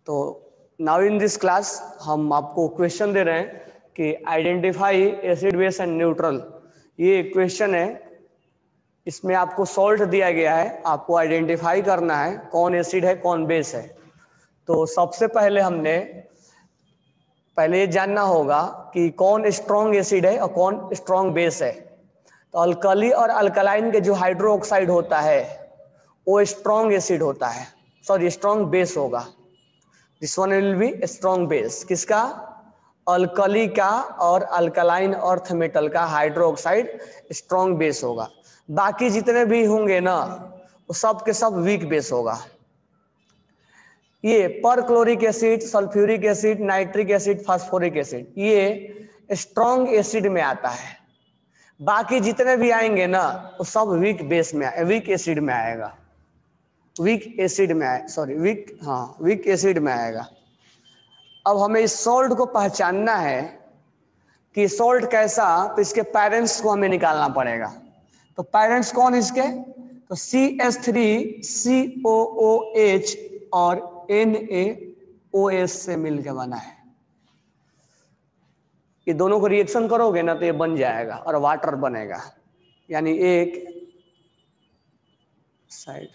तो now in this class हम आपको क्वेश्चन दे रहे हैं कि identify acid base and neutral. ये क्वेश्चन है, इसमें आपको सॉल्ट दिया गया है, आपको आइडेंटिफाई करना है कौन एसिड है कौन बेस है। तो सबसे पहले हमने ये जानना होगा कि कौन स्ट्रॉन्ग एसिड है और कौन स्ट्रॉन्ग बेस है। तो अल्कली और अल्कलाइन के जो हाइड्रो ऑक्साइड होता है वो स्ट्रॉन्ग एसिड होता है, सॉरी स्ट्रॉन्ग बेस होगा। This one will be strong base. किसका? अल्कली का और अल्कलाइन अर्थ मेटल का हाइड्रो ऑक्साइड स्ट्रॉन्ग बेस होगा। बाकी जितने भी होंगे ना वो सब के सब वीक बेस होगा। ये पर chloric acid, sulphuric acid, nitric acid, phosphoric acid ये स्ट्रॉन्ग एसिड में आता है। बाकी जितने भी आएंगे ना वो सब वीक बेस में, वीक एसिड में आएगा। वीक एसिड में आए, सॉरी वीक एसिड में आएगा। अब हमें इस सॉल्ट को पहचानना है कि सॉल्ट कैसा, तो इसके पेरेंट्स को हमें निकालना पड़ेगा। तो पेरेंट्स कौन इसके? तो CH3COOH और NaOH से मिलकर बना है। ये दोनों को रिएक्शन करोगे ना तो ये बन जाएगा और वाटर बनेगा, यानी एक साइड।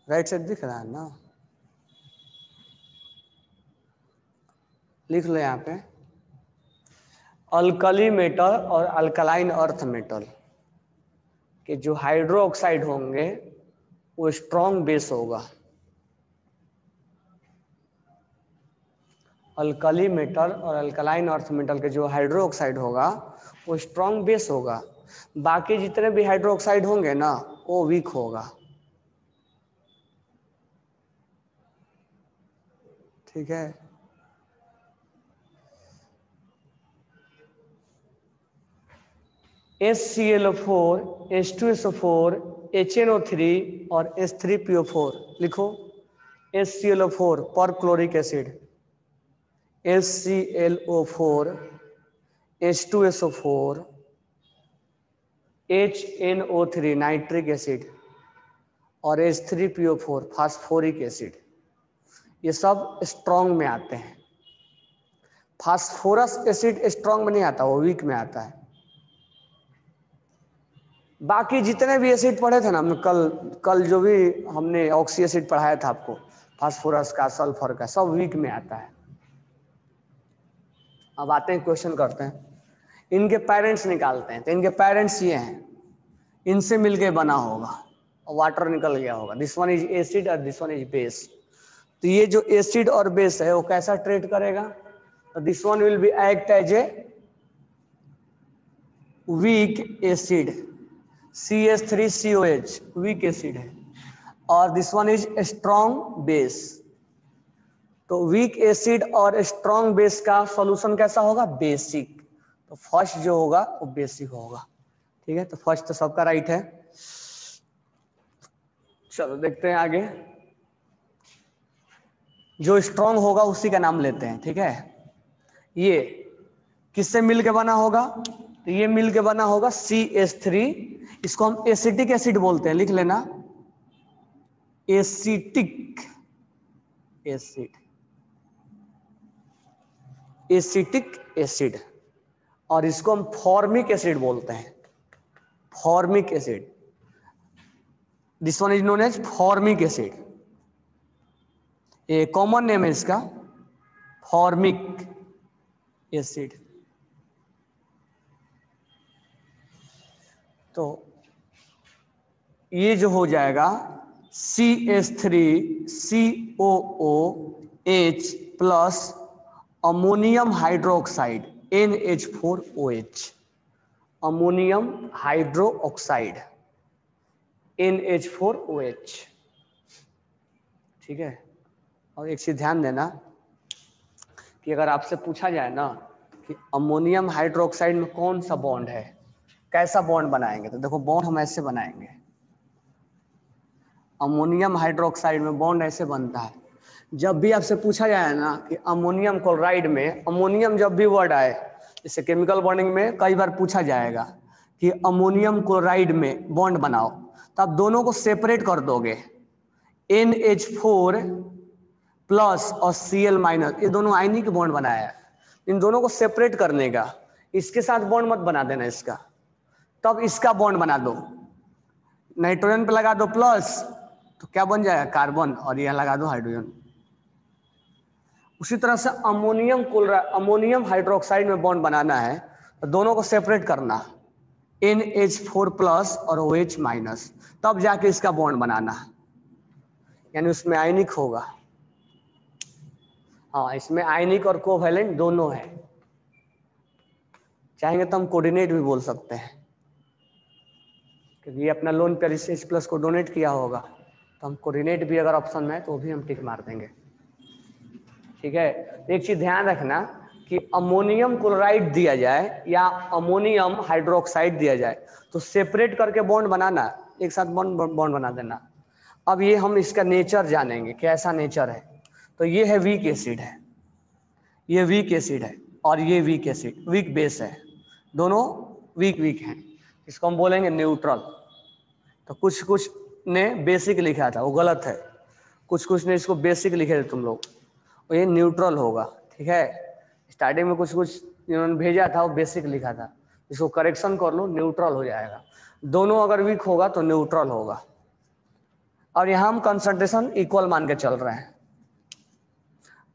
राइट साइड दिख रहा है ना? लिख लो यहाँ पे, अल्कली मेटल और अल्कलाइन अर्थ मेटल के जो हाइड्रो ऑक्साइड होंगे वो स्ट्रॉन्ग बेस होगा। अल्कली मेटल और अल्कलाइन अर्थ मेटल के जो हाइड्रो ऑक्साइड होगा वो स्ट्रॉन्ग बेस होगा। बाकी जितने भी हाइड्रो ऑक्साइड होंगे ना वो वीक होगा। ठीक है। HClO4, H2SO4, HNO3 और H3PO4 लिखो। HClO4 पर chloric acid, HClO4, H2SO4, HNO3 nitric acid और H3PO4 फास्फोरिक एसिड, ये सब स्ट्रॉन्ग में आते हैं। फास्फोरस एसिड स्ट्रॉन्ग में नहीं आता, वो वीक में आता है। बाकी जितने भी एसिड पढ़े थे ना हमने कल जो भी हमने ऑक्सी एसिड पढ़ाया था आपको, फास्फोरस का, सल्फर का, सब वीक में आता है। अब आते हैं क्वेश्चन करते हैं, इनके पेरेंट्स निकालते हैं। तो इनके पेरेंट्स ये हैं, इनसे मिलके बना होगा और वाटर निकल गया होगा। दिस वन इज एसिड और दिस वन इज बेस। तो ये जो एसिड और बेस है वो कैसा ट्रीट करेगा? तो this one will be act as a weak acid, CH3COH weak acid है, और this one is strong base. तो वीक एसिड और स्ट्रॉन्ग बेस का सॉल्यूशन कैसा होगा? बेसिक। तो फर्स्ट जो होगा वो बेसिक होगा। ठीक है, तो फर्स्ट तो सबका राइट है। चलो देखते हैं आगे। जो स्ट्रॉन्ग होगा उसी का नाम लेते हैं। ठीक है, ये किससे मिलके बना होगा? तो ये मिलके बना होगा CH3, इसको हम एसिटिक एसिड बोलते हैं, लिख लेना, एसिटिक एसिड, एसिटिक एसिड। और इसको हम फॉर्मिक एसिड बोलते हैं, formic acid. This one is known as formic acid, ये कॉमन नेम है इसका, फॉर्मिक एसिड। तो ये जो हो जाएगा CH3COOH plus ammonium hydroxide NH4OH, ammonium hydro oxide NH4OH। ठीक है, और एक चीज ध्यान देना कि अगर आपसे पूछा जाए ना कि अमोनियम हाइड्रोक्साइड में कौन सा बॉन्ड है, कैसा बॉन्ड बनाएंगे, तो देखो बॉन्ड हम ऐसे बनाएंगे। अमोनियम हाइड्रोक्साइड में बॉन्ड ऐसे बनता है, जब भी आपसे पूछा जाए ना कि अमोनियम क्लोराइड में, अमोनियम जब भी वर्ड आए, जैसे केमिकल बॉन्डिंग में कई बार पूछा जाएगा कि अमोनियम क्लोराइड में बॉन्ड बनाओ, तो आप दोनों को सेपरेट कर दोगे। NH4 प्लस और Cl माइनस, ये दोनों आयनिक बॉन्ड बनाया है, इन दोनों को सेपरेट करने का, इसके साथ बॉन्ड मत बना देना इसका, तब इसका बॉन्ड बना दो। नाइट्रोजन पे लगा दो प्लस, तो क्या बन जाएगा, कार्बन, और यह लगा दो हाइड्रोजन। उसी तरह से अमोनियम हाइड्रोक्साइड में बॉन्ड बनाना है तो दोनों को सेपरेट करना, NH4 प्लस और OH माइनस, तब जाके इसका बॉन्ड बनाना, यानी उसमें आयनिक होगा। हाँ, इसमें आयनिक और कोवैलेंट दोनों है। चाहेंगे तो हम कोऑर्डिनेट भी बोल सकते हैं, क्योंकि ये अपना लोन पर H प्लस को डोनेट किया होगा, तो हम कोऑर्डिनेट भी अगर ऑप्शन में है तो भी हम टिक मार देंगे। ठीक है, एक चीज ध्यान रखना कि अमोनियम क्लोराइड दिया जाए या अमोनियम हाइड्रोक्साइड दिया जाए तो सेपरेट करके बॉन्ड बनाना, एक साथ बॉन्ड बना देना। अब ये हम इसका नेचर जानेंगे, कैसा नेचर है। तो ये है वीक एसिड है, ये वीक एसिड है, और ये वीक एसिड, वीक बेस है, दोनों वीक हैं। इसको हम बोलेंगे न्यूट्रल। तो कुछ ने बेसिक लिखा था, वो गलत है, कुछ ने इसको बेसिक लिखे थे तुम लोग, और ये न्यूट्रल होगा। ठीक है, स्टार्टिंग में कुछ इन्होंने भेजा था वो बेसिक लिखा था, इसको करेक्शन कर लो, न्यूट्रल हो जाएगा। दोनों अगर वीक होगा तो न्यूट्रल होगा। और यहाँ हम कंसंट्रेशन इक्वल मान के चल रहे हैं।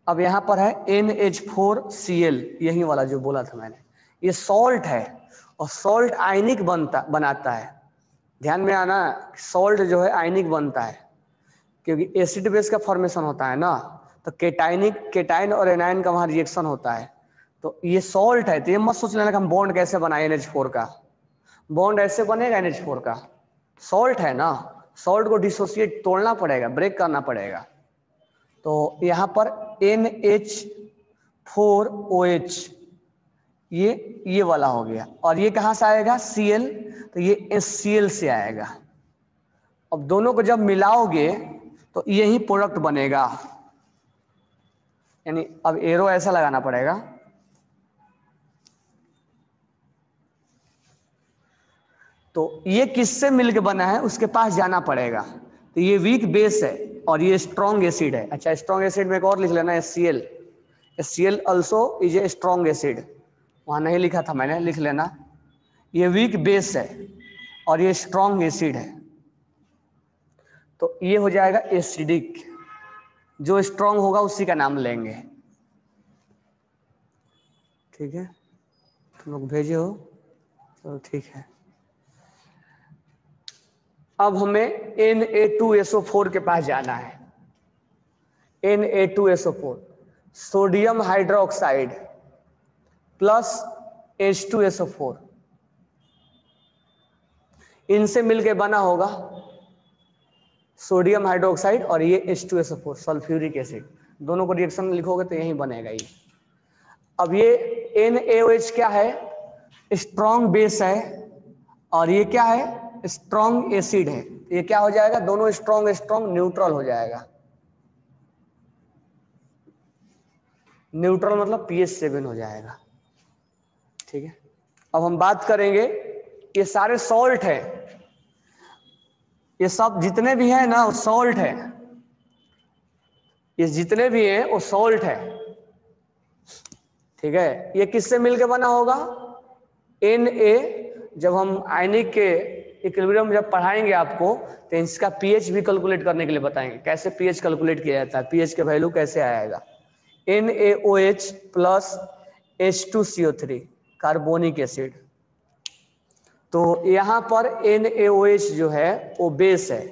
अब यहाँ पर है NH4Cl, यही वाला जो बोला था मैंने, ये सॉल्ट है, और सॉल्ट आयनिक बनाता है। ध्यान में आना, सॉल्ट जो है आयनिक बनता है, क्योंकि एसिड बेस का फॉर्मेशन होता है ना, तो केटाइन और एनायन का वहां रिएक्शन होता है। तो ये सॉल्ट है, तो ये मत सोच लेना कि हम बॉन्ड कैसे बनाए NH4 का, बॉन्ड ऐसे बनेगा NH4 का, सॉल्ट है ना, सॉल्ट को डिसोसिएट तोड़ना पड़ेगा, ब्रेक करना पड़ेगा। तो यहाँ पर NH4OH ये वाला हो गया, और ये कहाँ से आएगा, Cl, तो ये HCl से आएगा। अब दोनों को जब मिलाओगे तो यही प्रोडक्ट बनेगा, यानी अब एरो ऐसा लगाना पड़ेगा, तो ये किससे मिलके बना है उसके पास जाना पड़ेगा। तो ये वीक बेस है और ये स्ट्रॉन्ग एसिड है। अच्छा, स्ट्रॉन्ग एसिड में एक और लिख लेना, HCl, HCl also is a strong acid, वहां नहीं लिखा था मैंने, लिख लेना। ये वीक बेस है और ये स्ट्रॉन्ग एसिड है, तो ये हो जाएगा एसिडिक, जो स्ट्रॉन्ग होगा उसी का नाम लेंगे। ठीक है, तुम लोग भेजे हो, तो ठीक है। अब हमें Na2SO4 के पास जाना है। Na2SO4 sodium hydroxide plus H2SO4, इनसे मिलके बना होगा सोडियम हाइड्रोक्साइड, और ये H2SO4 सल्फ्यूरिक एसिड, दोनों को रिएक्शन लिखोगे तो यही बनेगा ये। अब ये NaOH क्या है, स्ट्रॉन्ग बेस है, और ये क्या है, स्ट्रॉन्ग एसिड है। ये क्या हो जाएगा, दोनों स्ट्रॉन्ग न्यूट्रल हो जाएगा। न्यूट्रल मतलब pH 7 हो जाएगा। ठीक है, अब हम बात करेंगे, ये सारे सॉल्ट है, ये सब जितने भी हैं ना वो सॉल्ट है, ये जितने भी हैं वो सॉल्ट है। ठीक है, ये किससे मिलके बना होगा, Na, जब हम आयनिक के इक्विलिब्रियम जब पढ़ाएंगे आपको तो इसका पीएच भी कैलकुलेट करने के लिए बताएंगे, कैसे पीएच कैलकुलेट किया जाता है, पीएच के वैल्यू कैसे आएगा। NaOH plus H2CO3 carbonic acid, तो यहाँ पर NaOH जो है वो बेस है,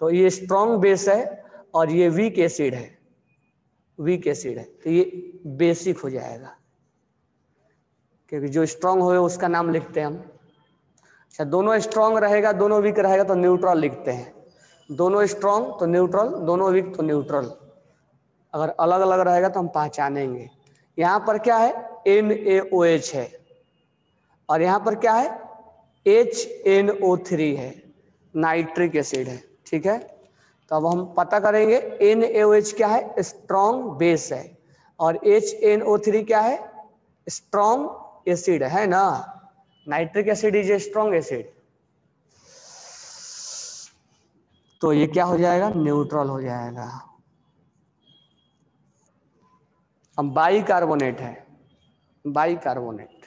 तो ये स्ट्रॉन्ग बेस है और ये वीक एसिड है, वीक एसिड है, तो ये बेसिक हो जाएगा, क्योंकि जो स्ट्रॉन्ग हो उसका नाम लिखते हैं हम। अच्छा, दोनों स्ट्रॉन्ग रहेगा दोनों वीक रहेगा तो न्यूट्रल लिखते हैं, दोनों स्ट्रॉन्ग तो न्यूट्रल, दोनों वीक तो न्यूट्रल। अगर अलग अलग रहेगा तो हम पहचानेंगे। यहाँ पर क्या है, NaOH है, और यहाँ पर क्या है, HNO3 है, नाइट्रिक एसिड है। ठीक है, तो अब हम पता करेंगे NaOH क्या है, स्ट्रॉन्ग बेस है, और HNO3 क्या है, स्ट्रॉन्ग एसिड है ना। Nitric acid is a strong acid, तो ये क्या हो जाएगा, न्यूट्रल हो जाएगा। अब बाइकार्बोनेट है, बाइकार्बोनेट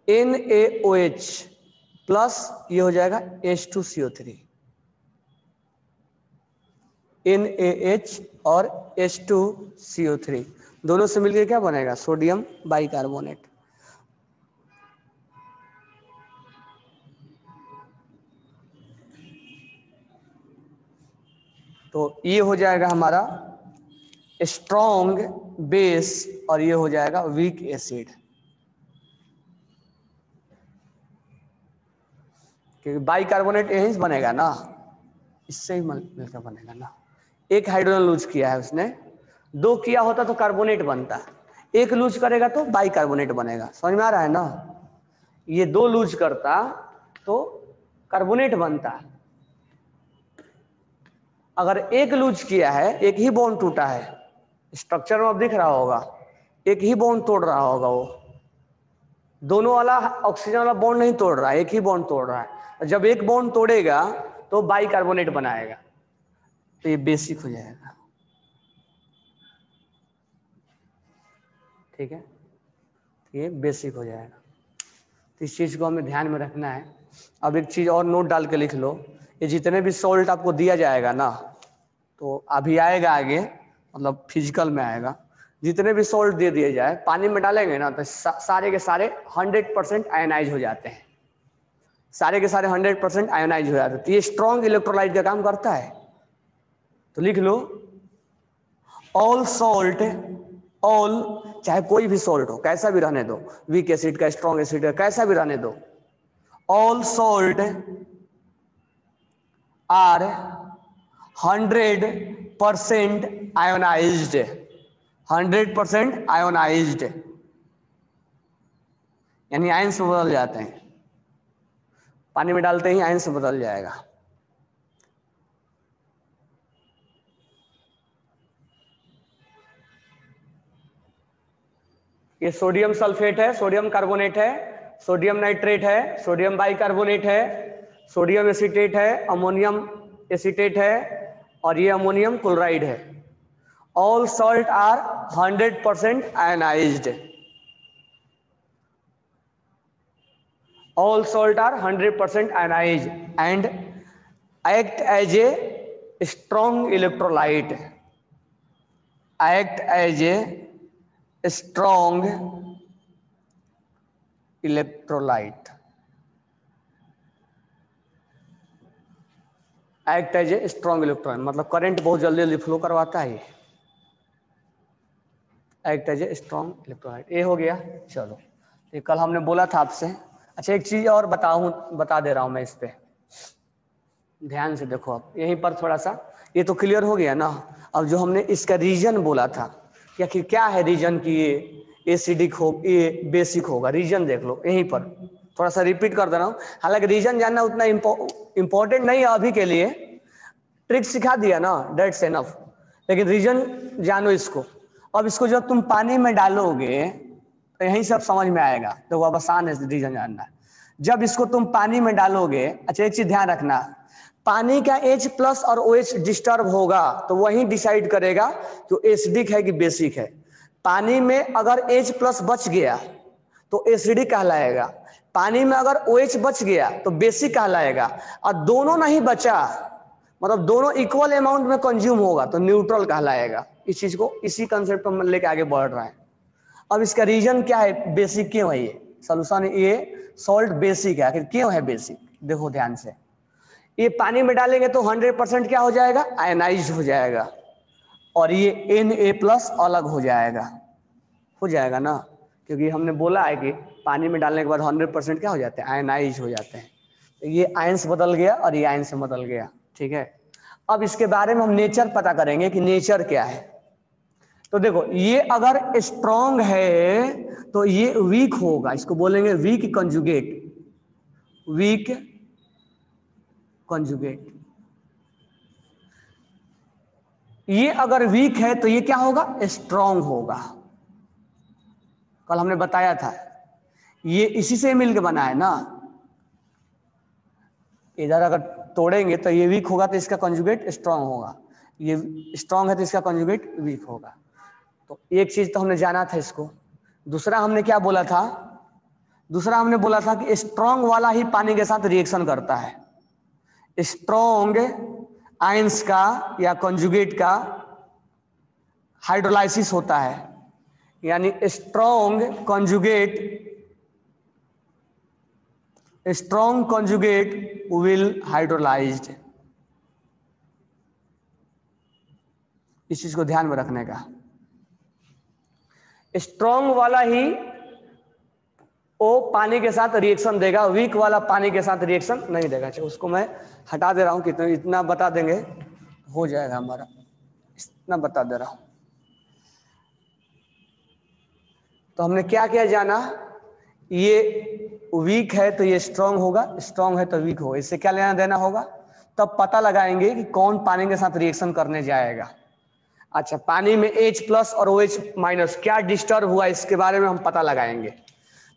NaOH प्लस ये हो जाएगा H2CO3, NaH और H2CO3 दोनों से मिलकर क्या बनेगा, सोडियम बाइकार्बोनेट। तो ये हो जाएगा हमारा स्ट्रॉन्ग बेस और ये हो जाएगा वीक एसिड, क्योंकि बाइकार्बोनेट यहीं से बनेगा ना, इससे ही मिलकर बनेगा ना। एक हाइड्रोजन लूज किया है उसने, दो किया होता तो कार्बोनेट बनता, एक लूज करेगा तो बाइकार्बोनेट बनेगा। समझ में आ रहा है ना, ये दो लूज करता तो कार्बोनेट बनता। अगर एक लूज किया है, एक ही बॉन्ड टूटा है, स्ट्रक्चर में अब दिख रहा होगा, एक ही बॉन्ड तोड़ रहा होगा, वो दोनों वाला ऑक्सीजन वाला बॉन्ड नहीं तोड़ रहा है, एक ही बॉन्ड तोड़ रहा है। जब एक बॉन्ड तोड़ेगा तो बाइकार्बोनेट बनाएगा, तो ये बेसिक हो जाएगा। ठीक है, ये बेसिक हो जाएगा। तो इस चीज को हमें ध्यान में रखना है। अब एक चीज और नोट डाल के लिख लो, ये जितने भी सॉल्ट आपको दिया जाएगा ना, तो अभी आएगा आगे, मतलब फिजिकल में आएगा, जितने भी सॉल्ट दे दिए जाए पानी में डालेंगे ना तो सारे के सारे 100% आयनाइज हो जाते हैं, सारे के सारे 100% आयनाइज हो जाते हैं। तो ये स्ट्रॉन्ग इलेक्ट्रोलाइट का काम करता है। तो लिख लो, ऑल सॉल्ट, ऑल चाहे कोई भी सॉल्ट हो, कैसा भी रहने दो, वीक एसिड का, स्ट्रॉन्ग एसिड का, कैसा भी रहने दो, all salt are 100% ionised, 100% ionised, यानी आयन से बदल जाते हैं, पानी में डालते ही आयन से बदल जाएगा। ये सोडियम सल्फेट है, सोडियम कार्बोनेट है, सोडियम नाइट्रेट है, सोडियम बाइकार्बोनेट है, सोडियम एसीटेट है, अमोनियम एसीटेट है, और ये अमोनियम क्लोराइड है। All salt are 100% ionised, all salt are 100% ionized and act as a strong electrolyte, act as a strong electrolyte, act as a strong electrolyte मतलब current बहुत जल्दी जल्दी flow करवाता है। Act as a strong electrolyte, ये हो गया। चलो, ये कल हमने बोला था आपसे। अच्छा, एक चीज और बता दे रहा हूं मैं, इस पे ध्यान से देखो। अब यहीं पर थोड़ा सा ये तो क्लियर हो गया ना। अब जो हमने इसका रीजन बोला था, क्या है रीजन की ये एसिडिक हो, ये बेसिक होगा, रीजन देख लो यहीं पर। थोड़ा सा रिपीट कर दे रहा हूँ, हालांकि रीजन जानना उतना इंपॉर्टेंट नहीं है अभी के लिए, ट्रिक सिखा दिया ना, दैट्स एनफ, लेकिन रीजन जानो इसको। अब इसको जब तुम पानी में डालोगे तो यही सब समझ में आएगा, तो अब आसान है रीजन जानना। जब इसको तुम पानी में डालोगे, अच्छा एक चीज ध्यान रखना, पानी का H+ और OH डिस्टर्ब होगा तो वही डिसाइड करेगा कि एसिडिक है कि बेसिक है। पानी में अगर H+ बच गया तो एसिडिक कहलाएगा, पानी में अगर OH बच गया तो बेसिक कहलाएगा, और दोनों नहीं बचा, मतलब दोनों इक्वल अमाउंट में कंज्यूम होगा तो न्यूट्रल कहलाएगा। इस चीज को, इसी कंसेप्ट पर लेके आगे बढ़ रहा है। अब इसका रीजन क्या है, बेसिक क्यों है ये सोल्यूशन, ये सॉल्ट बेसिक है। आखिर क्यों है बेसिक, देखो ध्यान से। ये पानी में डालेंगे तो 100% क्या हो जाएगा, आयनाइज्ड हो जाएगा, और ये Na+ अलग हो जाएगा ना, क्योंकि हमने बोला है कि पानी में डालने के बाद 100% क्या हो जाते हैं, आयनाइज हो जाते हैं। तो ये आयंस बदल गया और ये आयंस बदल गया। ठीक है, अब इसके बारे में हम नेचर पता करेंगे कि नेचर क्या है। तो देखो, ये अगर स्ट्रॉन्ग है तो ये वीक होगा, इसको बोलेंगे वीक कंजुगेट, वीक कंजुगेट। ये अगर वीक है तो ये क्या होगा, स्ट्रांग होगा। कल हमने बताया था ये इसी से मिलकर बना है ना, इधर अगर तोड़ेंगे तो ये वीक होगा तो इसका कंजुगेट स्ट्रांग होगा, ये स्ट्रांग है तो इसका कंजुगेट वीक होगा। तो एक चीज तो हमने जाना था इसको। दूसरा हमने क्या बोला था, दूसरा हमने बोला था कि स्ट्रांग वाला ही पानी के साथ रिएक्शन करता है। स्ट्रांग आयंस का या कंजुगेट का हाइड्रोलाइसिस होता है, यानी स्ट्रांग कंजुगेट विल हाइड्रोलाइज्ड। इस चीज को ध्यान में रखने का, स्ट्रांग वाला ही वो पानी के साथ रिएक्शन देगा, वीक वाला पानी के साथ रिएक्शन नहीं देगा। उसको मैं हटा दे रहा हूं, कितना इतना बता देंगे हो जाएगा हमारा, इतना बता दे रहा हूं। तो हमने क्या क्या जाना, ये वीक है तो ये स्ट्रांग होगा, स्ट्रांग है तो वीक होगा। इससे क्या लेना देना होगा, तब पता लगाएंगे कि कौन पानी के साथ रिएक्शन करने जाएगा। अच्छा, पानी में H+ और OH- क्या डिस्टर्ब हुआ इसके बारे में हम पता लगाएंगे।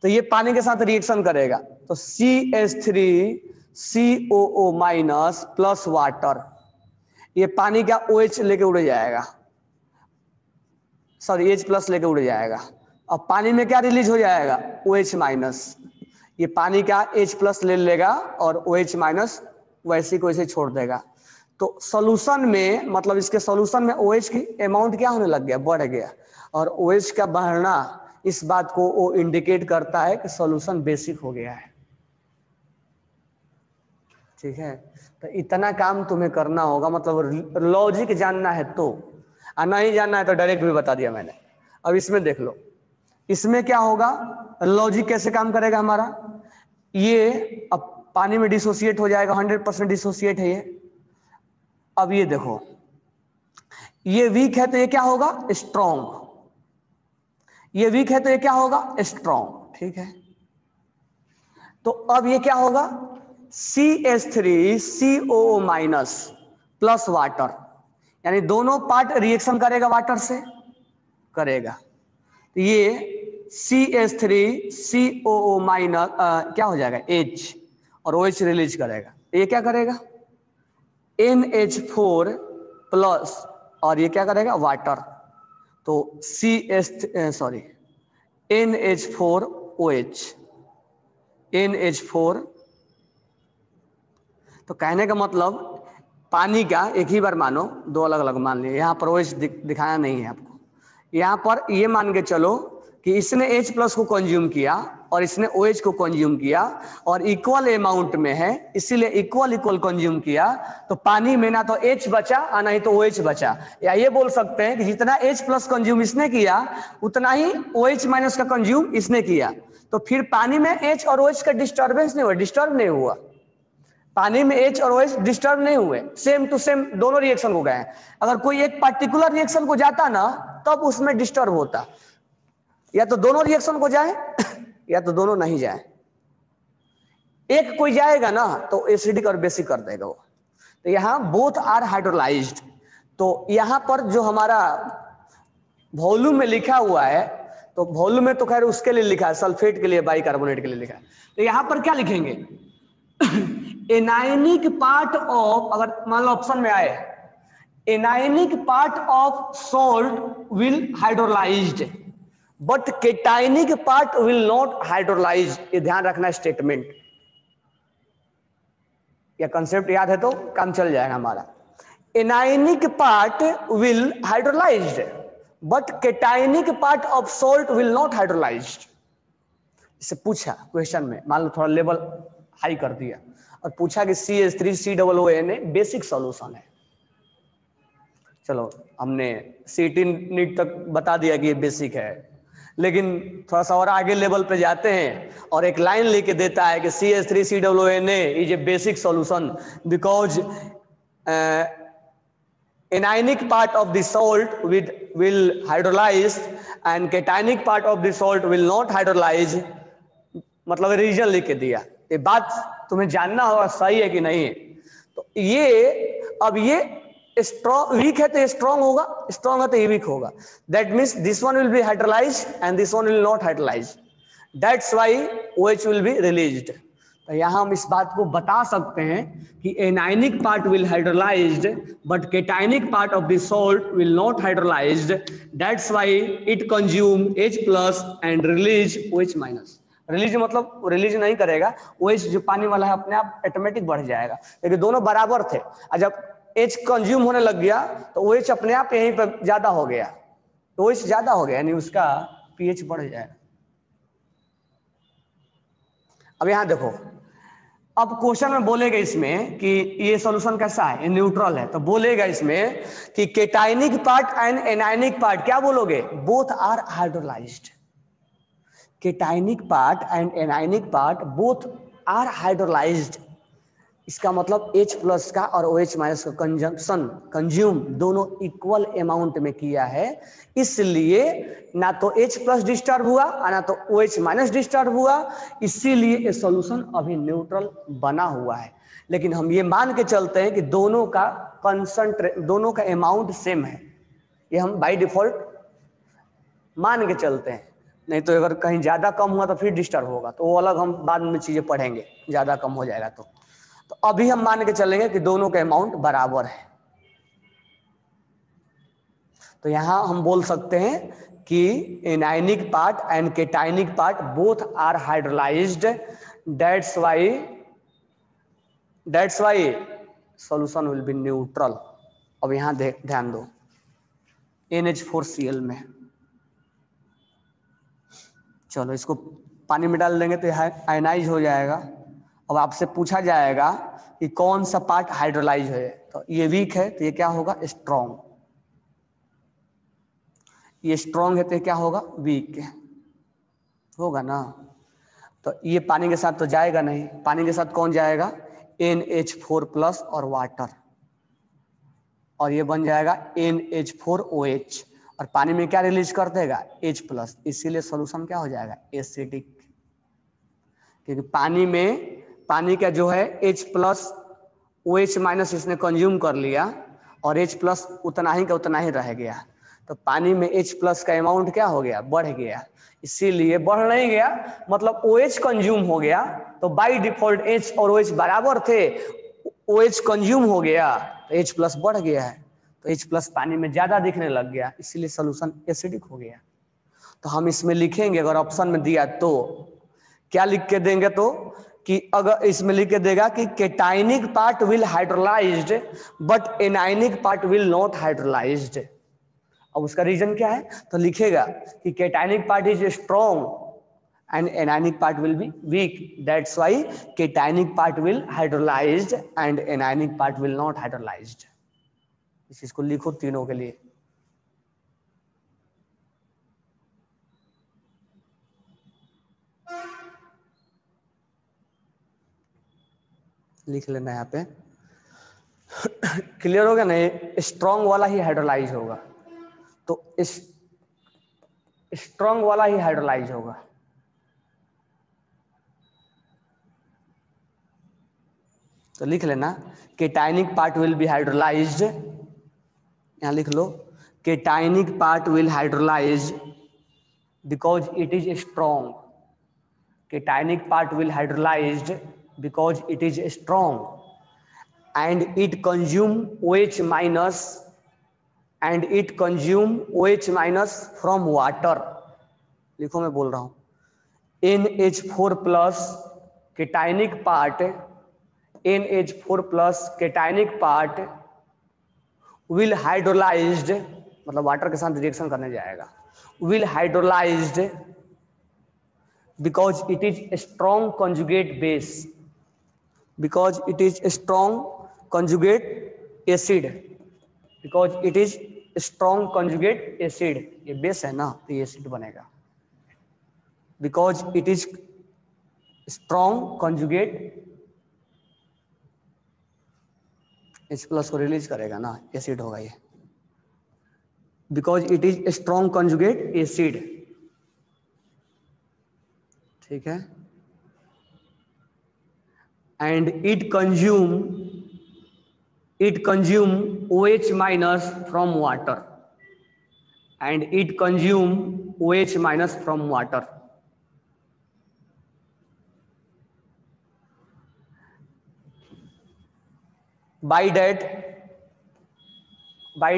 तो ये पानी के साथ रिएक्शन करेगा तो CH3COO- प्लस वाटर, ये पानी का OH लेके उड़ जाएगा, सॉरी H+ लेके उड़ जाएगा। अब पानी में क्या रिलीज हो जाएगा, OH-। ये पानी का H+ ले लेगा और OH- वैसे को वैसे छोड़ देगा। तो सॉल्यूशन में, मतलब इसके सॉल्यूशन में OH की अमाउंट क्या होने लग गया, बढ़ गया। और OH का बढ़ना इस बात को वो इंडिकेट करता है कि सॉल्यूशन बेसिक हो गया है। ठीक है, तो इतना काम तुम्हें करना होगा, मतलब लॉजिक जानना है तो, नहीं जानना है तो डायरेक्ट भी बता दिया मैंने। अब इसमें देख लो, इसमें क्या होगा, लॉजिक कैसे काम करेगा हमारा। ये अब पानी में डिसोसिएट हो जाएगा, 100% डिसोसिएट है ये। अब ये देखो, ये वीक है तो ये क्या होगा, स्ट्रॉन्ग। ये वीक है तो ये क्या होगा, स्ट्रॉन्ग। ठीक है, तो अब ये क्या होगा, CH3COO- प्लस वाटर, यानी दोनों पार्ट रिएक्शन करेगा, वाटर से करेगा। तो ये CH3COO- क्या हो जाएगा, H, और OH रिलीज करेगा। ये क्या करेगा, NH4 प्लस, और ये क्या करेगा, वाटर। तो NH4OH, NH4। तो कहने का मतलब पानी का एक ही बार मानो, दो अलग अलग मान लिए। यहाँ पर OH दिखाना नहीं है आपको, यहाँ पर ये मान के चलो कि इसने H+ को कंज्यूम किया और इसने OH को कंज्यूम किया और इक्वल अमाउंट में है, इसीलिए इक्वल कंज्यूम किया। तो पानी में ना तो H बचा और ना ही तो OH बचा। या ये बोल सकते हैं कि जितना H+ कंज्यूम इसने किया उतना ही OH- का कंज्यूम इसने किया। तो फिर पानी में H और OH का डिस्टर्बेंस नहीं हुआ, डिस्टर्ब नहीं हुआ। पानी में H और OH डिस्टर्ब नहीं हुए, सेम टू सेम दोनों रिएक्शन हो गए। अगर कोई एक पार्टिकुलर रिएक्शन को जाता ना तब उसमें डिस्टर्ब होता, या तो दोनों रिएक्शन को जाए या तो दोनों नहीं जाए। एक कोई जाएगा ना तो एसिडिक और बेसिक कर देगा वो। तो यहाँ बोथ आर हाइड्रोलाइज्ड। तो यहाँ पर जो हमारा वॉल्यूम में लिखा हुआ है, तो वॉल्यूम में तो खैर उसके लिए लिखा है, सल्फेट के लिए, बाइकार्बोनेट के लिए लिखा है। तो यहाँ पर क्या लिखेंगे, एनायनिक पार्ट ऑफ, अगर मान लो ऑप्शन में आए anionic part of salt will hydrolysed but केटाइनिक part will not hydrolyse. ये ध्यान रखना स्टेटमेंट, या कंसेप्ट याद है तो काम चल जाएगा हमारा। Anionic part will hydrolysed but केटाइनिक part of salt will not hydrolysed. इससे पूछा क्वेश्चन में, मान लो थोड़ा लेवल हाई कर दिया और पूछा कि CH3COONA बेसिक सॉल्यूशन है। चलो हमने C18 नीट तक बता दिया कि ये बेसिक है, लेकिन थोड़ा सा और आगे लेवल पे जाते हैं और एक लाइन लेके देता है कि CH3COONA is a basic solution because anionic part of the salt will hydrolyze and cationic part of the salt will not hydrolyze। मतलब रीजन लिख के दिया। ये बात तुम्हें जानना होगा सही है कि नहीं। तो ये अब ये स्ट्रॉन्ग वीक है तो ये स्ट्रॉन्ग होगा, स्ट्रॉन्ग है तो ये वीक होगा. That means this one will B hydrolyse and this one will not hydrolyse. That's why OH will be released. तो यहां हम इस बात को बता सकते हैं कि anionic part will hydrolysed but cationic part of the salt will not hydrolysed. That's why it consume H plus and release OH minus. Release मतलब रिलीज नहीं करेगा, OH जो पानी वाला है अपने आप ऑटोमेटिक बढ़ जाएगा, लेकिन दोनों बराबर थे. और जब H कंज्यूम होने लग गया तो OH अपने आप यहीं पर ज्यादा हो गया, तो OH ज्यादा हो गया यानी उसका pH बढ़ जाएगा. अब यहां देखो, अब क्वेश्चन में बोलेगा इसमें कि ये सॉल्यूशन कैसा है, ये न्यूट्रल है, तो बोलेगा इसमें कि cationic part and anionic part क्या बोलोगे, both are hydrolysed. Cationic part and anionic part both are hydrolysed. इसका मतलब H प्लस का और OH माइनस का कंज्यूम दोनों इक्वल अमाउंट में किया है, इसलिए ना तो H प्लस डिस्टर्ब हुआ और ना तो OH माइनस डिस्टर्ब हुआ, इसीलिए ये सॉल्यूशन अभी न्यूट्रल बना हुआ है. लेकिन हम ये मान के चलते हैं कि दोनों का दोनों का अमाउंट सेम है, ये हम बाय डिफॉल्ट मान के चलते हैं. नहीं तो अगर कहीं ज्यादा कम हुआ तो फिर डिस्टर्ब होगा, तो वो अलग हम बाद में चीजें पढ़ेंगे, ज्यादा कम हो जाएगा तो अभी हम मान के चलेंगे कि दोनों का अमाउंट बराबर है. तो यहां हम बोल सकते हैं कि anionic part and cationic part both are hydrolysed. That's why solution will be neutral. अब यहां ध्यान दो, NH4Cl में चलो इसको पानी में डाल देंगे तो आयनाइज हो जाएगा. अब आपसे पूछा जाएगा कि कौन सा पार्ट हाइड्रोलाइज है, तो ये वीक है तो ये क्या होगा, स्ट्रॉन्ग. ये स्ट्रॉन्ग है तो क्या होगा, वीक होगा ना. तो ये पानी के साथ तो जाएगा नहीं, पानी के साथ कौन जाएगा, NH4 प्लस और वाटर, और ये बन जाएगा NH4OH, और पानी में क्या रिलीज कर देगा, H प्लस. इसीलिए सॉल्यूशन क्या हो जाएगा, एसिडिक. क्योंकि पानी का जो है H प्लस OH माइनस इसने कंज्यूम कर लिया और H प्लस उतना ही का उतना ही रह गया, तो पानी में H प्लस का अमाउंट क्या हो गया, बढ़ गया. इसीलिए बढ़ नहीं गया मतलब OH कंज्यूम हो गया, तो बाय डिफॉल्ट H और OH बराबर थे, OH कंज्यूम हो गया तो H प्लस बढ़ गया है, तो H प्लस पानी में ज्यादा दिखने लग गया, इसीलिए सॉल्यूशन एसिडिक हो गया. तो हम इसमें लिखेंगे, अगर ऑप्शन में दिया तो क्या लिख के देंगे, तो कि अगर इसमें लिख के देगा कि cationic part will hydrolysed but anionic part will not hydrolysed. अब उसका रीजन क्या है, तो लिखेगा कि cationic part is strong and anionic part will be weak. That's why cationic part will hydrolysed and anionic part will not hydrolysed. इस चीज को लिखो तीनों के लिए. लिख लेना यहाँ पे. क्लियर हो गया ना, स्ट्रॉन्ग वाला ही हाइड्रोलाइज होगा, तो इस स्ट्रॉन्ग वाला ही हाइड्रोलाइज होगा. तो लिख लेना, cationic part will be hydrolysed, यहां लिख लो, cationic part will hydrolyse because it is strong. Cationic part will hydrolysed because it is strong and it consume OH minus from water. लिखो मैं बोल रहा हूं, NH4 plus cationic part, NH4 plus cationic part will hydrolysed, मतलब water के साथ reaction करने जाएगा, will hydrolysed because it is strong conjugate base, because it is strong conjugate acid, because it is strong conjugate acid. ये base है ना तो ये एसिड बनेगा, because it is strong conjugate H plus को रिलीज करेगा ना, एसिड होगा ये, because it is strong conjugate acid. ठीक है, and it consume it consume OH minus from water, and it consume OH minus from water. By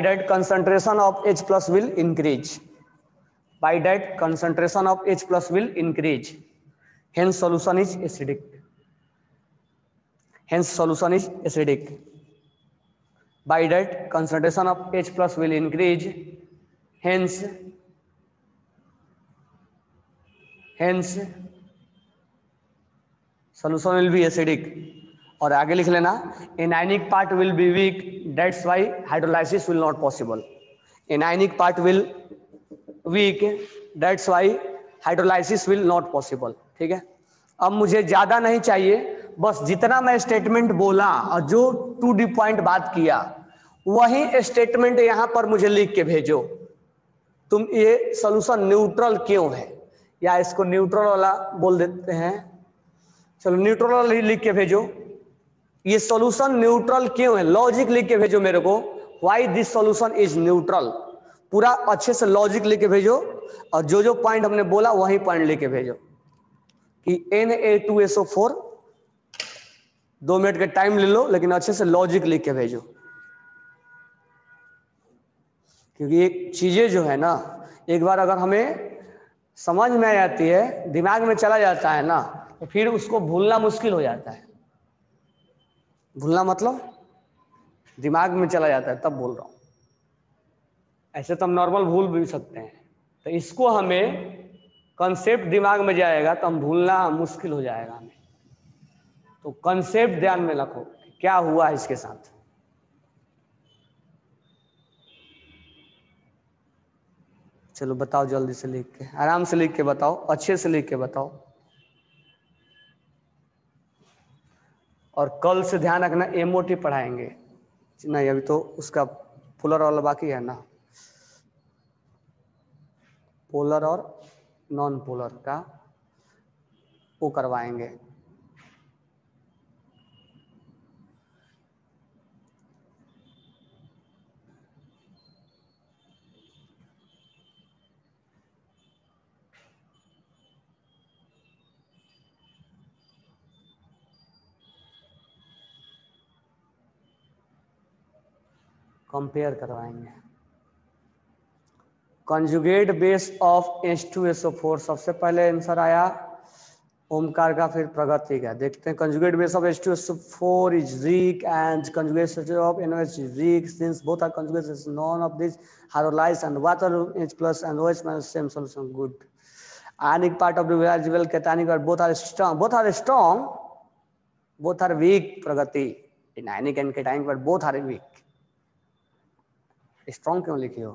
that concentration of H plus will increase. By that concentration of H plus will increase. Hence solution is acidic. Hence solution is acidic. By that concentration of H plus will increase. Hence solution will be acidic. और आगे लिख लेना, anionic part will be weak, that's why hydrolysis will not possible. Anionic part will weak, that's why hydrolysis will not possible. ठीक है, अब मुझे ज्यादा नहीं चाहिए, बस जितना मैं स्टेटमेंट बोला और जो 2D पॉइंट बात किया वही स्टेटमेंट यहां पर मुझे लिख के भेजो. तुम ये सोल्यूशन न्यूट्रल क्यों है, या इसको न्यूट्रल वाला बोल देते हैं, चलो न्यूट्रल वाला ही लिख के भेजो. ये सॉल्यूशन न्यूट्रल क्यों है, लॉजिक लिख के भेजो मेरे को. Why this solution is neutral, पूरा अच्छे से लॉजिक लिख के भेजो, और जो जो पॉइंट हमने बोला वही पॉइंट लिख के भेजो. कि Na2SO4, 2 मिनट का टाइम ले लो, लेकिन अच्छे से लॉजिक लिख के भेजो. क्योंकि एक चीजें जो है ना, एक बार अगर हमें समझ में आ जाती है, दिमाग में चला जाता है ना, तो फिर उसको भूलना मुश्किल हो जाता है. भूलना मतलब दिमाग में चला जाता है, तब बोल रहा हूं. ऐसे तो हम नॉर्मल भूल भी सकते हैं, तो इसको हमें कंसेप्ट दिमाग में जाएगा तो हम भूलना मुश्किल हो जाएगा हमें. तो कंसेप्ट ध्यान में रखो क्या हुआ इसके साथ. चलो बताओ जल्दी से लिख के, आराम से लिख के बताओ, अच्छे से लिख के बताओ. और कल से ध्यान रखना एमओटी पढ़ाएंगे नहीं, अभी तो उसका पोलर वाला बाकी है ना, पोलर और नॉन पोलर का वो करवाएंगे. कंपेयर करवाएंगे. कंजुगेट बेस ऑफ H2SO4, सबसे पहले आंसर आया ओमकार का, फिर प्रगति का. देखते हैं. Conjugate base of H2SO4 is weak and conjugate structure of NaOH is weak since both are conjugate. None of this hydrolyse and water H plus and OH minus same solution. Good. Ionic part of the reversible cationic part both are strong. Both are strong. Both are weak. Pragati. In ionic and cationic part both are weak. Strong क्यों लिखी हो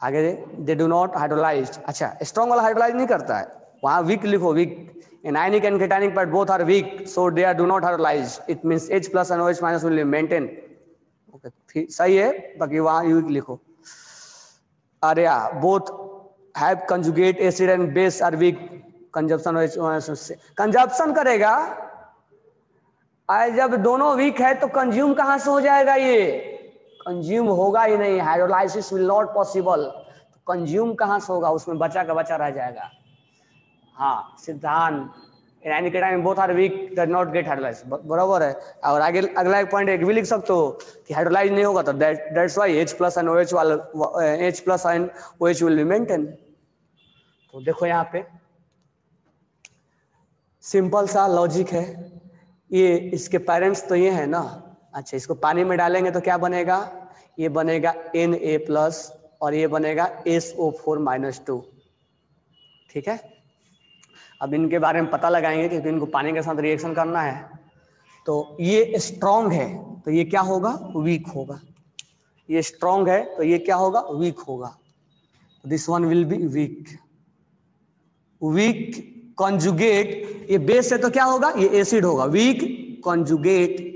आगे, they do not hydrolyse. अच्छा, strong वाला hydrolyse नहीं करता है, वहां वीक लिखो. Weak in ionic and cationic part both are weak, so they are do not hydrolyse. It means H plus and OH minus will maintain. Okay, सही है, बाकी वहां वीक लिखो. अरे both have conjugate acid and base are weak. Consumption OH consumption करेगा, जब दोनों week है तो कंज्यूम कहां से हो जाएगा, ये कंज्यूम होगा ही नहीं. Hydrolysis will not possible. Consume कहां से होगा, उसमें बचा का बचा रह जाएगा. हाँ, Siddhant anionic cation both are weak, does not get hydrolyse. बराबर है. और आगे अगला एक पॉइंट एक भी लिख सकते हो कि हाइड्रोलाइज नहीं होगा तो that's why H plus and OH will be maintain. तो देखो यहाँ पे सिंपल सा लॉजिक है. ये इसके पेरेंट्स तो ये है ना. अच्छा, इसको पानी में डालेंगे तो क्या बनेगा, ये बनेगा Na+ और ये बनेगा SO4-2. ठीक है, अब इनके बारे में पता लगाएंगे क्योंकि इनको पानी के साथ रिएक्शन करना है. तो ये स्ट्रॉन्ग है तो ये क्या होगा, वीक होगा. ये स्ट्रॉन्ग है तो ये क्या होगा, वीक होगा. This one will be weak. Weak conjugate, ये बेस है तो क्या होगा, ये एसिड होगा. Weak conjugate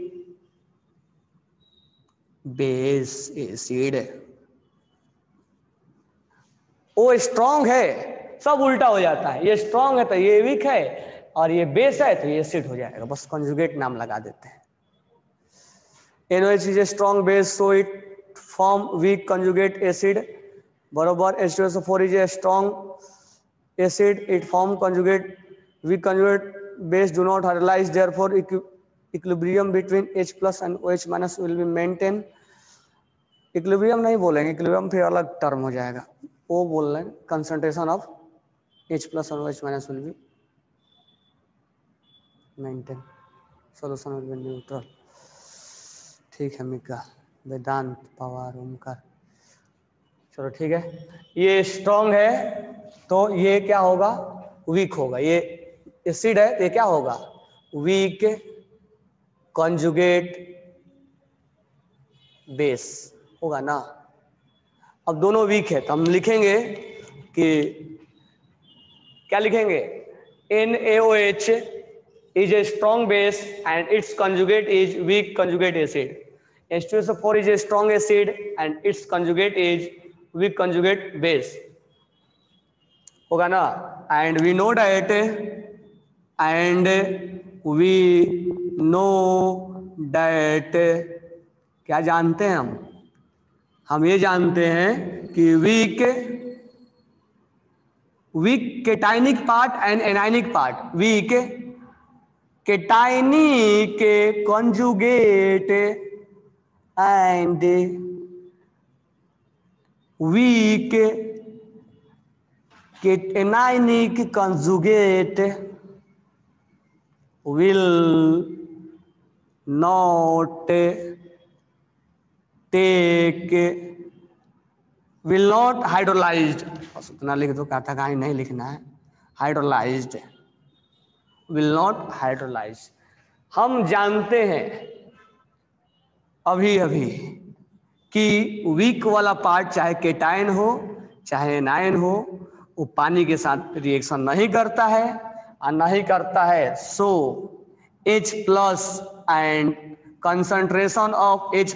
base acid. वो स्ट्रॉन्ग है, सब उल्टा हो जाता है. ये स्ट्रॉन्ग है तो ये वीक है, और ये बेस है तो ये एसिड हो जाएगा. बस कंजुगेट नाम लगा देते हैं. NOH is a strong base, so it form weak conjugate acid. बरोबर. H2SO4 is a strong acid, it form conjugate weak conjugate base do not hydrolyze, therefore equilibrium between H plus and OH minus will be maintained. Equilibrium नहीं बोलेंगे, equilibrium फिर अलग term हो जाएगा, वो बोल रहे हैं कंसंट्रेशन ऑफ H plus और OH minus will be maintained, solution will be neutral. ठीक है मिका, वेदांत, पवार, ओमकार, चलो ठीक है. ये स्ट्रॉन्ग है तो ये क्या होगा, वीक होगा. ये एसिड है तो ये क्या होगा, वीक कॉन्जुगेट बेस होगा ना. अब दोनों वीक है तो हम लिखेंगे कि क्या लिखेंगे, NaOH is a strong base and its conjugate is weak conjugate acid. H2SO4 is a strong acid and its conjugate is weak conjugate base होगा ना. And we know that क्या जानते हैं हम ये जानते हैं कि weak cationic part and anionic part, weak cationic conjugate and weak anionic conjugate will not hydrolyzed, उतना लिख दो, कहा था कहीं नहीं लिखना है, हाइड्रोलाइज्ड, विल नॉट हाइड्रोलाइज. हम जानते हैं अभी कि वीक वाला पार्ट चाहे केटायन हो चाहे एनायन हो, वो पानी के साथ रिएक्शन नहीं करता है और नहीं करता है. सो H plus and concentration of H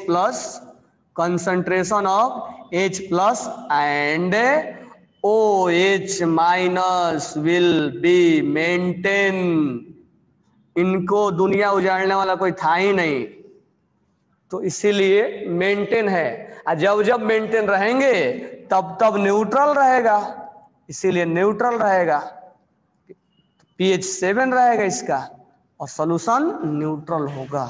plus and OH minus will be maintained. इनको दुनिया उजाड़ने वाला कोई था ही नहीं, तो इसीलिए मेंटेन है. और जब मेंटेन रहेंगे तब न्यूट्रल रहेगा, इसीलिए न्यूट्रल रहेगा, pH 7 रहेगा इसका और सॉल्यूशन न्यूट्रल होगा.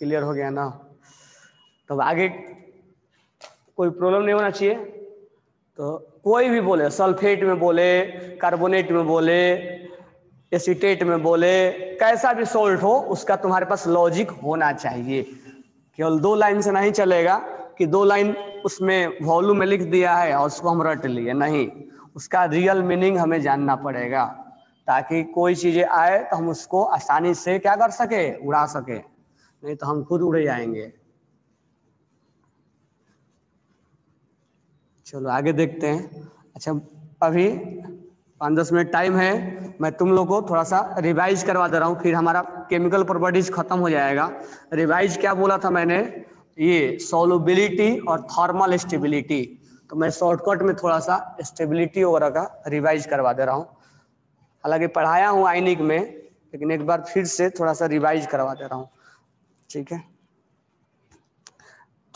क्लियर हो गया ना. तब आगे कोई प्रॉब्लम नहीं होना चाहिए. तो कोई भी बोले, सल्फेट में बोले, कार्बोनेट में बोले, एसीटेट में बोले, कैसा भी सोल्ट हो, उसका तुम्हारे पास लॉजिक होना चाहिए. केवल 2 लाइन से नहीं चलेगा कि 2 लाइन उसमें वॉल्यूम में लिख दिया है और उसको हम रट लिए, नहीं, उसका रियल मीनिंग हमें जानना पड़ेगा ताकि कोई चीजें आए तो हम उसको आसानी से क्या कर सके, उड़ा सके, नहीं तो हम खुद उड़े जाएंगे. चलो आगे देखते हैं. अच्छा अभी 5-10 मिनट टाइम है, मैं तुम लोग को थोड़ा सा रिवाइज करवा दे रहा हूँ, फिर हमारा केमिकल प्रॉपर्टीज खत्म हो जाएगा. रिवाइज क्या बोला था मैंने, ये सॉल्युबिलिटी और थर्मल स्टेबिलिटी, तो मैं शॉर्टकट में थोड़ा सा स्टेबिलिटी वगैरह का रिवाइज करवा दे रहा हूँ. हालांकि पढ़ाया हूँ आयनिक में, लेकिन एक बार फिर से थोड़ा सा रिवाइज करवा दे रहा हूँ. ठीक है,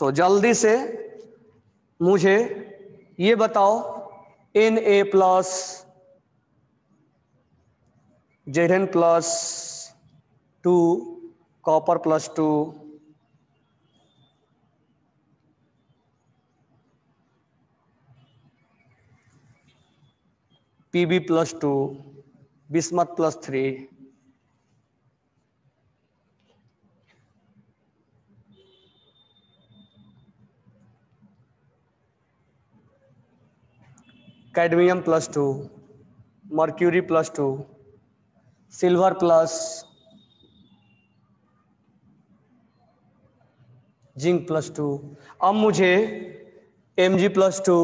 तो जल्दी से मुझे ये बताओ, Na plus Zn plus 2 copper plus 2 Pb plus 2 bismuth plus 3 cadmium plus 2 mercury plus 2 silver plus zinc plus 2. अब मुझे Mg प्लस 2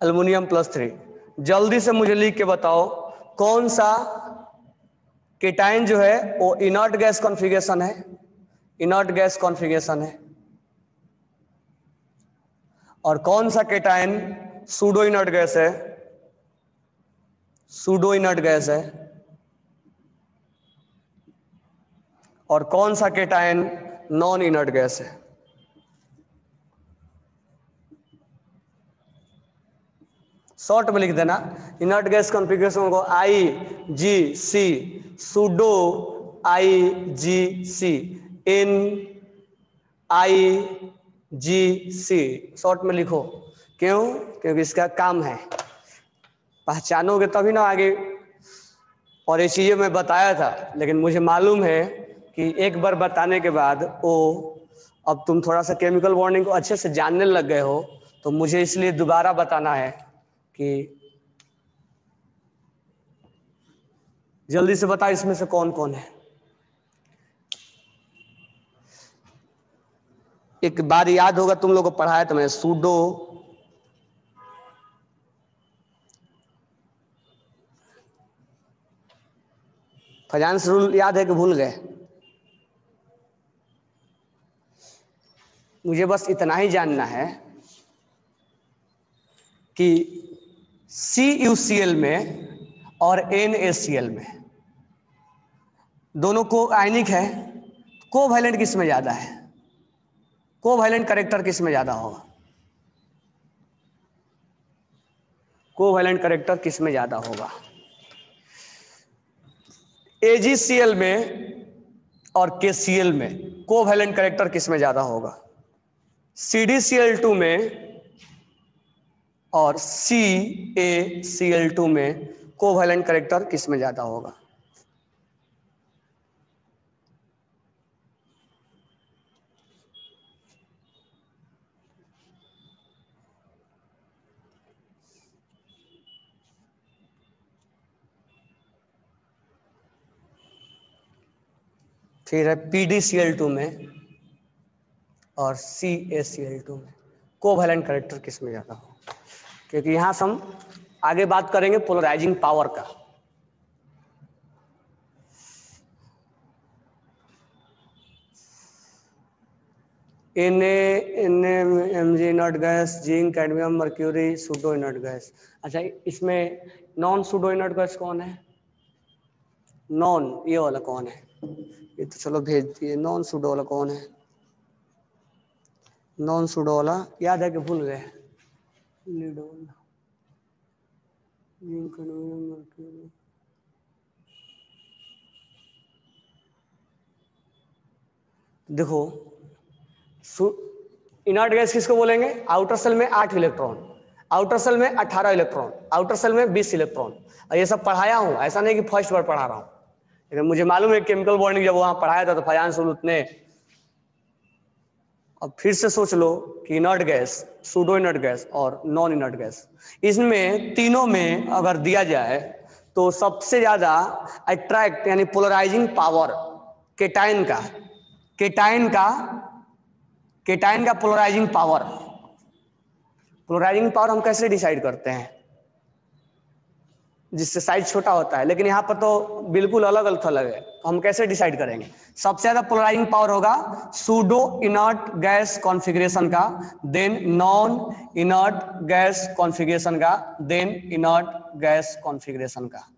एल्युमिनियम प्लस 3, जल्दी से मुझे लिख के बताओ कौन सा केटाइन जो है वो इनर्ट गैस कॉन्फ़िगरेशन है, इनर्ट गैस कॉन्फ़िगरेशन है, और कौन सा केटाइन सूडो इनर्ट गैस है, सूडो इनर्ट गैस है। और कौन सा केटायन नॉन इनर्ट गैस है? शॉर्ट में लिख देना इनर्ट गैस कॉन्फ़िगरेशन को IgC, pseudo IgC, NIgC, short में लिखो। क्यों? क्योंकि इसका काम है, पहचानोगे तभी ना आगे। और ये चीजें मैं बताया था, लेकिन मुझे मालूम है कि एक बार बताने के बाद अब तुम थोड़ा सा केमिकल बॉन्डिंग को अच्छे से जानने लग गए हो, तो मुझे इसलिए दोबारा बताना है कि जल्दी से बता इसमें से कौन कौन है। एक बार याद होगा तुम लोगों को पढ़ाया था मैं, सूडो फजांस रूल याद है कि भूल गए? मुझे बस इतना ही जानना है कि CuCl में और NaCl में दोनों को आयनिक है, कोवैलेंट किस में ज्यादा है? कोवैलेंट कैरेक्टर किस में ज्यादा होगा? कोवैलेंट कैरेक्टर किस में ज्यादा होगा? AgCl में और KCl में कोवैलेंट कैरेक्टर किस में ज्यादा होगा? CdCl2 में और CaCl2 में कोवैलेंट कैरेक्टर किस में ज्यादा होगा? फिर है PdCl2 में और CaCl2 में कोवैलेंट कैरेक्टर किस में ज्यादा हो? क्योंकि यहां से हम आगे बात करेंगे पोलराइजिंग पावर का। Na inert gas, zinc, cadmium, mercury, pseudo inert gas. अच्छा, इसमें नॉन सूडो इनर्ट गैस कौन है? नॉन, ये वाला कौन है? ये तो चलो भेज दिए। नॉन सूडो वाला कौन है? नॉन सूडो वाला याद है कि भूल गए? देखो, इनर्ट गैस किसको बोलेंगे? आउटर सेल में 8 इलेक्ट्रॉन, आउटर सेल में 18 इलेक्ट्रॉन, आउटर सेल में 20 इलेक्ट्रॉन। और ये सब पढ़ाया हूं, ऐसा नहीं कि फर्स्ट बार पढ़ा रहा हूं, लेकिन मुझे मालूम है केमिकल बॉन्डिंग जब वहां पढ़ाया था तो फजांस उतने। अब फिर से सोच लो कि inert gas, pseudo inert gas और नॉन इनर्ट गैस, इसमें तीनों में अगर दिया जाए तो सबसे ज्यादा अट्रैक्ट यानी पोलराइजिंग पावर केटाइन का, केटाइन का पोलराइजिंग पावर हम कैसे डिसाइड करते हैं? जिससे साइज छोटा होता है, लेकिन यहाँ पर तो बिल्कुल अलग अलग है। हम कैसे डिसाइड करेंगे? सबसे ज्यादा पोलराइजिंग पावर होगा सूडो इनर्ट गैस कॉन्फ़िगरेशन का, then non inert gas configuration का, देन इनर्ट गैस कॉन्फ़िगरेशन का।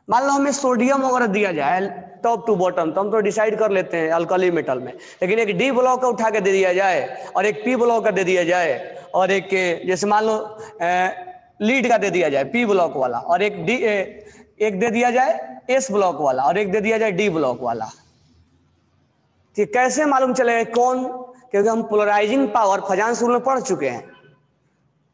मान लो हमें सोडियम वगैरह दिया जाए टॉप टू बॉटम, तो हम तो डिसाइड कर लेते हैं अल्कली मेटल में, लेकिन एक डी ब्लॉक का उठा के दे दिया जाए और एक पी ब्लॉक का दे दिया जाए और एक जैसे मान लो लीड का दे दिया जाए पी ब्लॉक वाला, और एक दे दिया जाए एस ब्लॉक वाला, और एक दे दिया जाए डी ब्लॉक वाला, तो कैसे मालूम चलेगा कौन? क्योंकि हम पोलराइजिंग पावर फजांस रूल में पढ़ चुके हैं,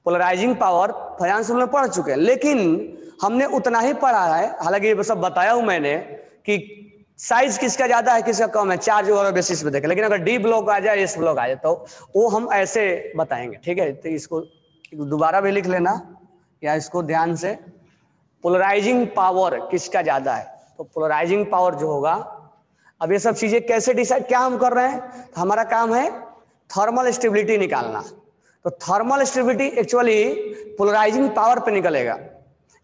पोलराइजिंग पावर फजांस रूल में पढ़ चुके हैं, लेकिन हमने उतना ही पढ़ा है, हालांकि ये सब बताया हूं मैंने कि साइज किसका ज्यादा है किसका कम है, चार्ज वगैरह बेसिस पे देखें, लेकिन अगर डी ब्लॉक आ जाए एस ब्लॉक आ जाए तो वो हम ऐसे बताएंगे। ठीक है, तो इसको दोबारा भी लिख लेना या इसको ध्यान से, पोलराइजिंग पावर किसका ज्यादा है, तो पोलराइजिंग पावर जो होगा। अब ये सब चीजें कैसे डिसाइड, क्या हम कर रहे हैं? तो हमारा काम है थर्मल स्टेबिलिटी निकालना। तो thermal stability actually polarising power पे निकलेगा,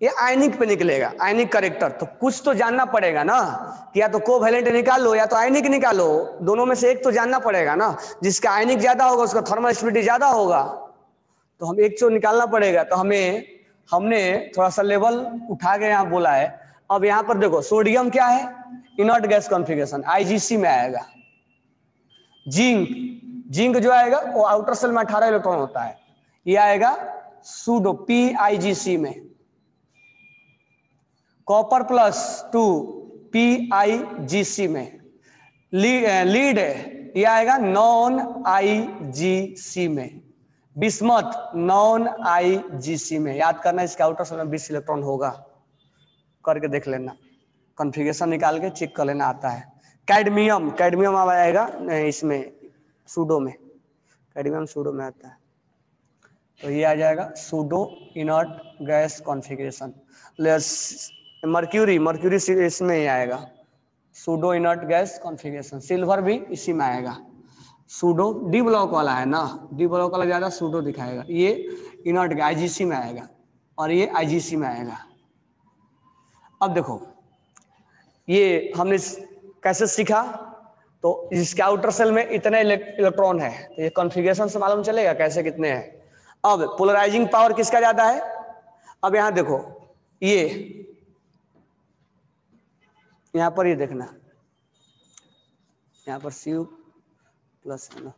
ये आयनिक पे निकलेगा, आयनिक कैरेक्टर। तो कुछ तो जानना पड़ेगा ना, कि या तो कोवैलेंट निकालो या तो आयनिक निकालो, दोनों में से एक तो जानना पड़ेगा ना। जिसका आयनिक ज्यादा होगा उसका थर्मल स्टेबिलिटी ज्यादा होगा, तो हम एक तो निकालना पड़ेगा। तो हमें हमने थोड़ा सा लेवल उठा के यहाँ बोला है। अब यहाँ पर देखो सोडियम क्या है, इनर्ट गैस कॉन्फ़िगरेशन, आईजीसी में आएगा। जिंक, जिंक जो आएगा वो आउटर सेल में 18 इलेक्ट्रॉन होता है, ये आएगा सूडो पीआईजीसी में। कॉपर +2 पीआईजीसी में। लीड ये आएगा नॉन आईजीसी में। बिस्मथ नॉन आईजीसी में। याद करना इसके आउटर सेल में 20 इलेक्ट्रॉन होगा, करके देख लेना, कॉन्फ़िगरेशन निकाल के चेक कर लेना आता है। कैडमियम, कैडमियम आएगा इसमें सूडो में, कैडमियम सूडो में आता है, तो ये आ जाएगा pseudo inert gas configuration. Mercury, mercury इसमें ही आएगा pseudo inert gas configuration. Silver भी इसी में आएगा, सूडो डी ब्लॉक वाला है ना, डी ब्लॉक वाला ज्यादा सूडो दिखाएगा। ये इनर्ट आईजीसी में आएगा और ये आईजीसी में आएगा। अब देखो ये हमने कैसे सीखा, तो इसके आउटर सेल में इतने इलेक्ट्रॉन है, तो ये कॉन्फ़िगरेशन से मालूम चलेगा कैसे कितने हैं। अब पोलराइजिंग पावर किसका ज्यादा है, अब यहां देखो ये यहां पर ये देखना, यहां पर Cu प्लस है ना,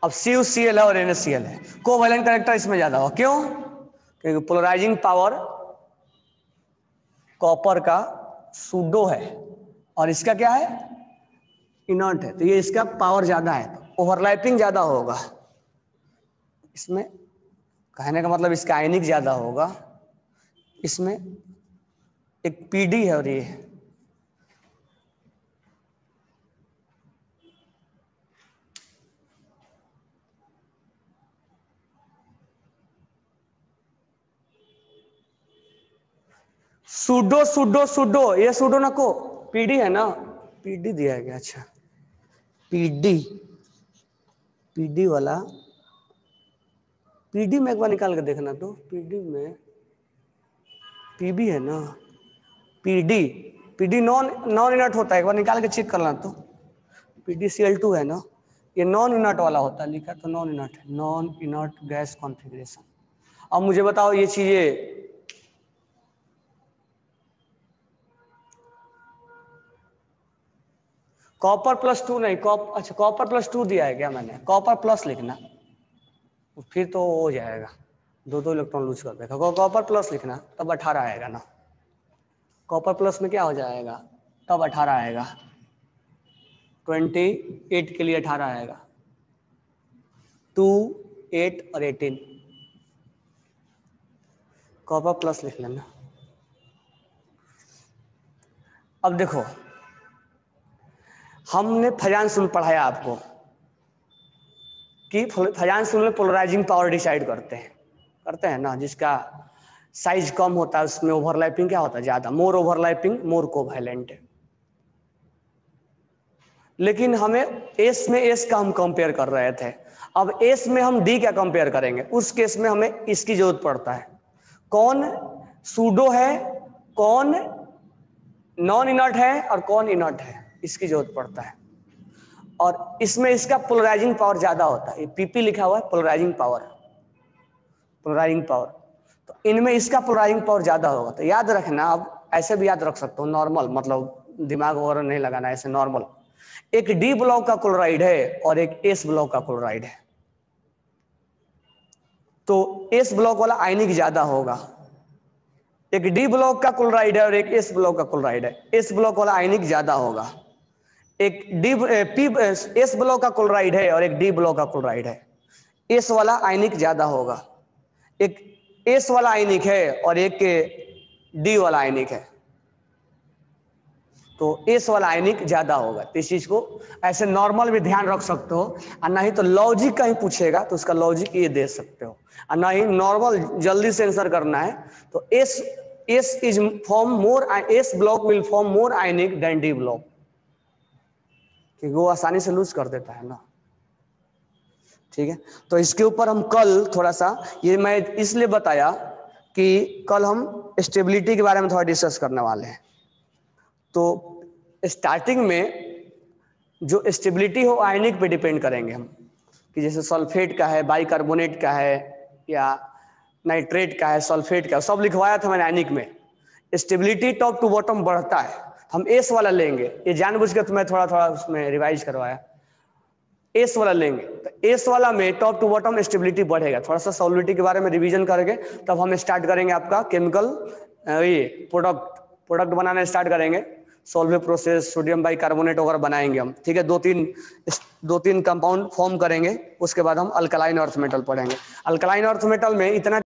अब CuCl है और NaCl है, कोवैलेंट कैरेक्टर इसमें ज्यादा हो। क्यों? क्योंकि पोलराइजिंग पावर कॉपर का सूडो है और इसका क्या है, इनर्ट है, तो ये इसका पावर ज्यादा है, तो ओवरलैपिंग ज्यादा होगा इसमें। कहने का मतलब इसका आयनिक ज्यादा होगा, इसमें एक पीडी है और ये सूडो सूडो सूडो, ये सूडो ना को पीडी है ना, पीडी दिया गया। अच्छा पीडी, पीडी वाला, पीडी में एक बार निकाल के देखना, तो पीडी में पीबी है ना, पीडी, पीडी नॉन इनर्ट होता है, एक बार निकाल के चेक करना। तो PdCl2 है ना, ये नॉन इनर्ट वाला होता है, लिखा तो नॉन इनर्ट है, नॉन इनर्ट गैस कॉन्फ़िगरेशन। अब मुझे बताओ ये चीजें, कॉपर +2 नहीं, अच्छा कॉपर +2 दिया है क्या मैंने, कॉपर प्लस लिखना, फिर तो हो जाएगा, दो इलेक्ट्रॉन लूज कर देगा। कॉपर प्लस लिखना तब 18 आएगा ना, कॉपर प्लस में क्या हो जाएगा, तब 18 आएगा, 28 के लिए 18 आएगा, 2, 8 और 18, कॉपर प्लस लिख लेना। अब देखो हमने फजानसूल पढ़ाया आपको कि फजानसूल में पोलराइजिंग पावर डिसाइड करते हैं ना, जिसका साइज कम होता है उसमें ओवरलैपिंग क्या होता है ज्यादा, मोर ओवरलैपिंग मोर कोवैलेंट। लेकिन हमें एस में एस का हम कंपेयर कर रहे थे, अब एस में हम डी क्या कंपेयर करेंगे, उस केस में हमें इसकी जरूरत पड़ता है, कौन सूडो है, कौन नॉन इनर्ट है और कौन इनर्ट है, इसकी जरूरत पड़ता है। और इसमें इसका पोलराइजिंग पावर ज्यादा होता है, पीपी लिखा हुआ है पोलराइजिंग पावर, पोलराइजिंग पावर, तो इनमें इसका पोलराइजिंग पावर ज्यादा होगा। तो याद रखना, अब ऐसे भी याद रख सकते हो नॉर्मल, मतलब दिमाग वगैरह नहीं लगाना, ऐसे नॉर्मल, एक डी ब्लॉक का क्लोराइड है और एक एस ब्लॉक का क्लोराइड है, तो एस ब्लॉक वाला आयनिक ज्यादा होगा। एक डी ब्लॉक का क्लोराइड है और एक एस ब्लॉक का क्लोराइड है, एस ब्लॉक वाला आयनिक ज्यादा होगा। एक एस ब्लॉक का क्लोराइड है और एक डी ब्लॉक का क्लोराइड है, एस वाला आयनिक ज्यादा होगा। एक एस वाला आयनिक है और एक डी वाला आयनिक है, तो एस वाला आयनिक ज्यादा होगा। तो इस चीज को ऐसे नॉर्मल भी ध्यान रख सकते हो, और नहीं तो लॉजिक कहीं पूछेगा तो उसका लॉजिक ये दे सकते हो, और नहीं नॉर्मल जल्दी से आंसर करना है तो s is form more, s block will form more ionic than d block, क्योंकि वो आसानी से लूज कर देता है ना। ठीक है, तो इसके ऊपर हम कल थोड़ा सा, ये मैं इसलिए बताया कि कल हम स्टेबिलिटी के बारे में थोड़ा डिस्कस करने वाले हैं। तो स्टार्टिंग में जो स्टेबिलिटी हो आयनिक पे डिपेंड करेंगे हम, कि जैसे सल्फेट का है, बाइकार्बोनेट का है, या नाइट्रेट का है, सल्फेट का, सब लिखवाया था मैंने आयनिक में। स्टेबिलिटी टॉप टू बॉटम बढ़ता है, हम एस वाला लेंगे, ये जानबूझ के तुम्हें थोड़ा थोड़ा उसमें रिवाइज करवाया। एस वाला लेंगे तो एस वाला में टॉप टू बॉटम स्टेबिलिटी बढ़ेगा। थोड़ा सा सॉल्युबिलिटी के बारे में रिवीजन करेंगे, तब हम स्टार्ट करेंगे आपका केमिकल ये प्रोडक्ट बनाना स्टार्ट करेंगे। सॉल्वे प्रोसेस, सोडियम बाइकार्बोनेट वगैरह बनाएंगे हम, ठीक है। दो तीन कंपाउंड फॉर्म करेंगे, उसके बाद हम अल्कलाइन अर्थ मेटल पढ़ेंगे। अल्कलाइन अर्थ मेटल में इतना